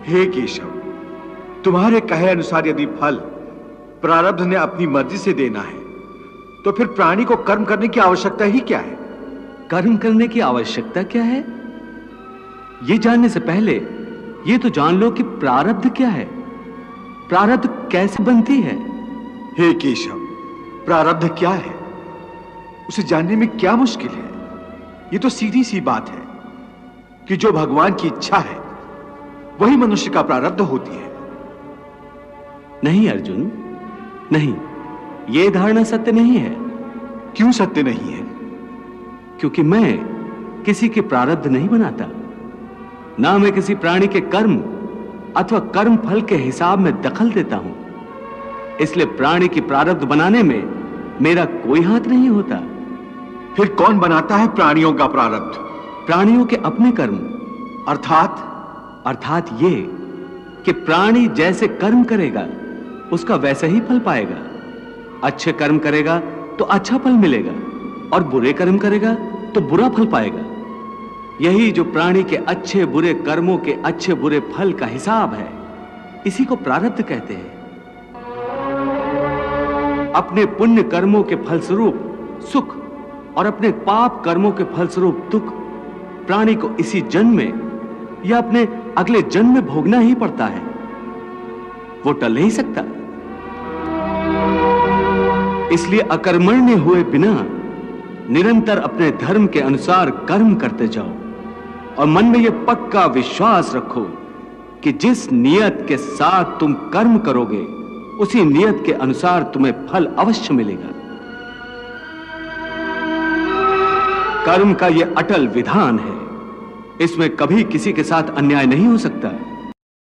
हे केशव, तुम्हारे कहे अनुसार यदि फल प्रारब्ध ने अपनी मर्जी से देना है तो फिर प्राणी को कर्म करने की आवश्यकता ही क्या है? कर्म करने की आवश्यकता क्या है, यह जानने से पहले यह तो जान लो कि प्रारब्ध क्या है, प्रारब्ध कैसे बनती है। हे केशव, प्रारब्ध क्या है उसे जानने में क्या मुश्किल है? यह तो सीधी सी बात है कि जो भगवान की इच्छा है वही मनुष्य का प्रारब्ध होती है। नहीं अर्जुन, नहीं, यह धारणा सत्य नहीं है। क्यों सत्य नहीं है? क्योंकि मैं किसी के प्रारब्ध नहीं बनाता, ना मैं किसी प्राणी के कर्म अथवा कर्म फल के हिसाब में दखल देता हूं। इसलिए प्राणी की प्रारब्ध बनाने में मेरा कोई हाथ नहीं होता। फिर कौन बनाता है प्राणियों का प्रारब्ध? प्राणियों के अपने कर्म। अर्थात ये कि प्राणी जैसे कर्म करेगा उसका वैसा ही फल पाएगा। अच्छे कर्म करेगा तो अच्छा फल मिलेगा और बुरे कर्म करेगा तो बुरा फल पाएगा। यही जो प्राणी के अच्छे बुरे कर्मों के अच्छे बुरे फल का हिसाब है, इसी को प्रारब्ध कहते हैं। अपने पुण्य कर्मों के फलस्वरूप सुख और अपने पाप कर्मों के फलस्वरूप दुख प्राणी को इसी जन्म में या अपने अगले जन्म में भोगना ही पड़ता है, वो टल नहीं सकता। इसलिए अकर्मण्य हुए बिना निरंतर अपने धर्म के अनुसार कर्म करते जाओ और मन में यह पक्का विश्वास रखो कि जिस नियत के साथ तुम कर्म करोगे उसी नियत के अनुसार तुम्हें फल अवश्य मिलेगा। कर्म का यह अटल विधान है, इसमें कभी किसी के साथ अन्याय नहीं हो सकता।